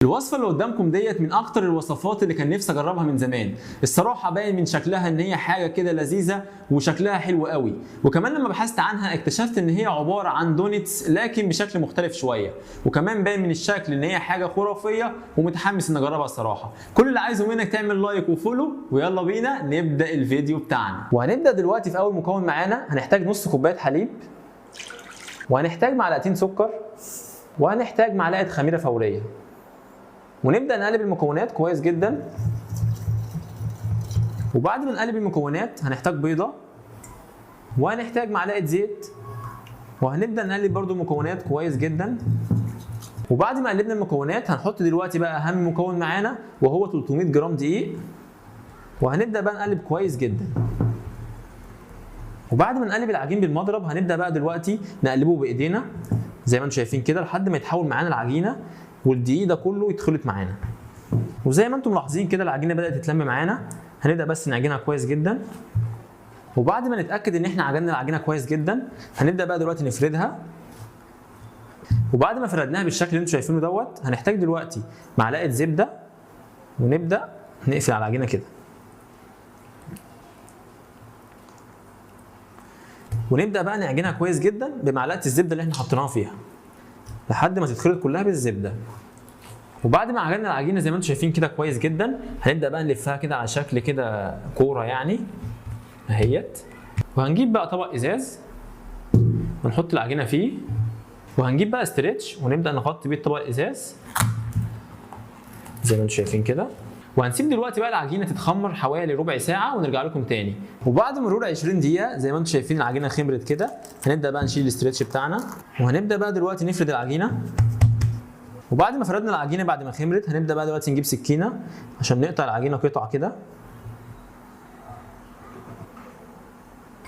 الوصفة اللي قدامكم ديت من أكتر الوصفات اللي كان نفسي أجربها من زمان، الصراحة باين من شكلها إن هي حاجة كده لذيذة وشكلها حلو قوي، وكمان لما بحثت عنها اكتشفت إن هي عبارة عن دونتس لكن بشكل مختلف شوية، وكمان باين من الشكل إن هي حاجة خرافية ومتحمس إن أجربها الصراحة. كل اللي عايزه منك تعمل لايك وفولو، ويلا بينا نبدأ الفيديو بتاعنا. وهنبدأ دلوقتي في أول مكون معانا، هنحتاج نص كوباية حليب، وهنحتاج معلقتين سكر، وهنحتاج معلقة خميرة فورية. ونبدأ نقلب المكونات كويس جدا. وبعد ما نقلب المكونات هنحتاج بيضة، وهنحتاج معلقة زيت، وهنبدأ نقلب برضو المكونات كويس جدا. وبعد ما قلبنا المكونات هنحط دلوقتي بقى أهم مكون معانا وهو 300 جرام دقيق، وهنبدأ بقى نقلب كويس جدا. وبعد ما نقلب العجين بالمضرب هنبدأ بقى دلوقتي نقلبه بإيدينا زي ما انتم شايفين كده لحد ما يتحول معانا العجينة والدقيق ده كله يتخلط معانا. وزي ما انتم ملاحظين كده العجينه بدات تتلم معانا، هنبدا بس نعجنها كويس جدا. وبعد ما نتاكد ان احنا عجننا العجينه كويس جدا هنبدا بقى دلوقتي نفردها. وبعد ما فردناها بالشكل اللي انتم شايفينه دوت هنحتاج دلوقتي معلقه زبده، ونبدا نقفل على العجينه كده، ونبدا بقى نعجنها كويس جدا بمعلقه الزبده اللي احنا حطيناها فيها لحد ما تتخلط كلها بالزبده. وبعد ما عجننا العجينه زي ما انتم شايفين كده كويس جدا هنبدا بقى نلفها كده على شكل كده كوره يعني اهيت. وهنجيب بقى طبق ازاز ونحط العجينه فيه، وهنجيب بقى استريتش ونبدا نغطي بيه الطبق الازاز زي ما انتم شايفين كده. وهنسيب دلوقتي بقى العجينه تتخمر حوالي ربع ساعه ونرجع لكم تاني. وبعد مرور 20 دقيقه زي ما انتم شايفين العجينه خمرت كده، هنبدا بقى نشيل الاستريتش بتاعنا وهنبدا بقى دلوقتي نفرد العجينه. وبعد ما فردنا العجينه بعد ما خمرت هنبدا بقى دلوقتي نجيب سكينه عشان نقطع العجينه قطع كده.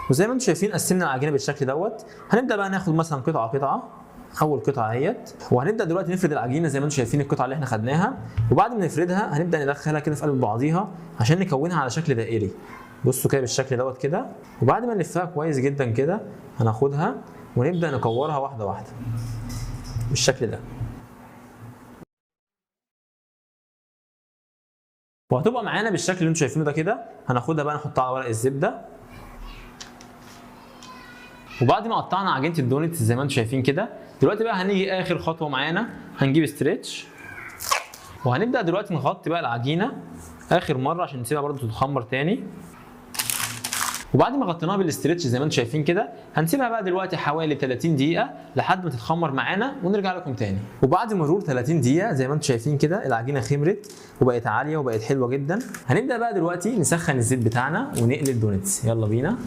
وزي ما انتم شايفين قسمنا العجينه بالشكل دوت. هنبدا بقى ناخد مثلا قطعه قطعه، اول قطعه اهيت، وهنبدا دلوقتي نفرد العجينه زي ما انتم شايفين القطعه اللي احنا خدناها. وبعد ما نفردها هنبدا ندخلها كده في قلب بعضيها عشان نكونها على شكل دائري. بصوا كده بالشكل دوت كده. وبعد ما نلفها كويس جدا كده هناخدها ونبدا نكورها واحده واحده بالشكل ده، وهتبقى معانا بالشكل اللي انتم شايفينه ده كده. هناخدها بقى نحطها على ورق الزبده. وبعد ما قطعنا عجينه الدونتس زي ما انتم شايفين كده، دلوقتي بقى هنيجي اخر خطوه معانا، هنجيب ستريتش وهنبدا دلوقتي نغطي بقى العجينه اخر مره عشان نسيبها برده تتخمر تاني. وبعد ما غطيناها بالاسترتش زي ما انتم شايفين كده هنسيبها بقى دلوقتي حوالي 30 دقيقه لحد ما تتخمر معانا ونرجع لكم تاني. وبعد مرور 30 دقيقه زي ما انتم شايفين كده العجينه خمرت وبقت عاليه وبقت حلوه جدا. هنبدا بقى دلوقتي نسخن الزيت بتاعنا ونقلي الدونتس، يلا بينا.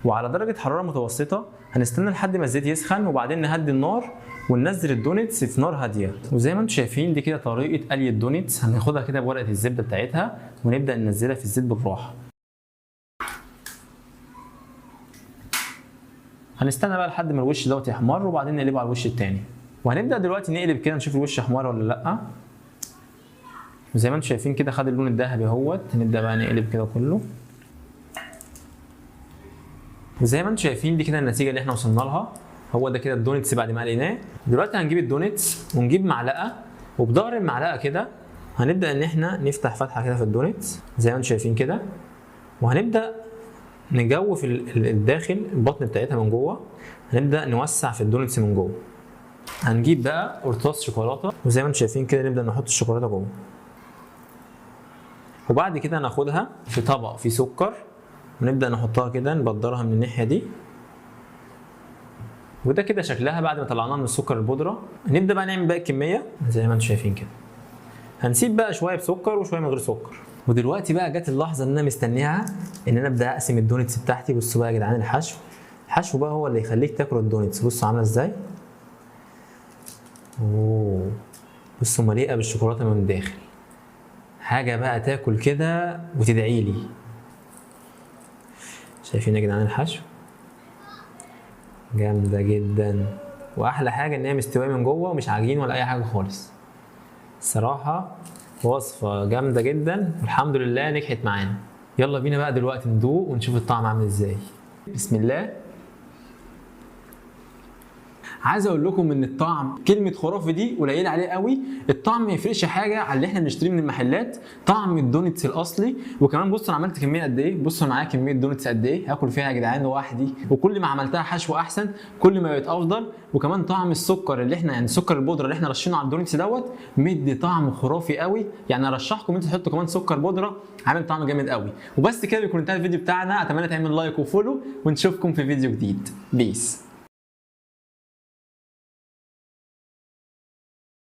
وعلى درجه حراره متوسطه هنستنى لحد ما الزيت يسخن وبعدين نهدي النار وننزل الدونتس في نار هاديه. وزي ما انتم شايفين دي كده طريقه قلي الدونتس. هناخدها كده بورقه الزبده بتاعتها ونبدا ننزلها في الزيت بالراحه. هنستنى بقى لحد ما الوش دوت يحمر وبعدين نقلبه على الوش التاني. وهنبدا دلوقتي نقلب كده نشوف الوش احمر ولا لا. وزي ما انتم شايفين كده خد اللون الذهبي اهوت. هنبدا بقى نقلب كده كله. وزي ما انتم شايفين دي كده النتيجه اللي احنا وصلنا لها. هو ده كده الدونتس بعد ما قليناه. دلوقتي هنجيب الدونتس ونجيب معلقه، وبظهر المعلقه كده هنبدا ان احنا نفتح فتحه كده في الدونتس زي ما انتم شايفين كده، وهنبدا نجوف الداخل البطن بتاعتها من جوه. هنبدا نوسع في الدونتس من جوه. هنجيب بقى قرطاس شوكولاته وزي ما انتم شايفين كده نبدا نحط الشوكولاته جوه. وبعد كده ناخدها في طبق فيه سكر ونبدا نحطها كده نبدرها من الناحيه دي. وده كده شكلها بعد ما طلعناها من السكر البودره. هنبدا بقى نعمل باقي الكميه زي ما انتم شايفين كده. هنسيب بقى شويه بسكر وشويه من غير سكر. ودلوقتي بقى جت اللحظه اللي انا مستنيها ان انا ابدا اقسم الدونتس بتاعتي. بصوا بقى يا جدعان الحشو بقى هو اللي يخليك تاكل الدونتس. بصوا عامله ازاي. اوه بصوا مليئه بالشوكولاته من الداخل. حاجه بقى تاكل كده وتدعي لي. شايفين يا جدعان الحشو جامده جدا، واحلى حاجه ان هي مستويه من جوه ومش عجين ولا اي حاجه خالص. الصراحه وصفه جامده جدا والحمد لله نجحت معانا. يلا بينا بقى دلوقتي ندوق ونشوف الطعم عامل ازاي. بسم الله. عايز اقول لكم ان الطعم كلمه خرافي دي قليله عليه قوي. الطعم ما يفرقش حاجه على اللي احنا بنشتريه من المحلات، طعم الدونتس الاصلي. وكمان بصوا انا عملت كميه قد ايه، بصوا معايا كميه دونتس قد ايه، هاكل فيها يا جدعان لوحدي. وكل ما عملتها حشو احسن كل ما بقت افضل. وكمان طعم السكر اللي احنا يعني سكر البودره اللي احنا رشينه على الدونتس دوت مدي طعم خرافي قوي. يعني ارشحكم انتوا تحطوا كمان سكر بودره، عامل طعم جامد قوي. وبس كده بيكون انتهى الفيديو بتاعنا. اتمنى تعمل لايك وفولو، ونشوفكم في فيديو جديد. بيس.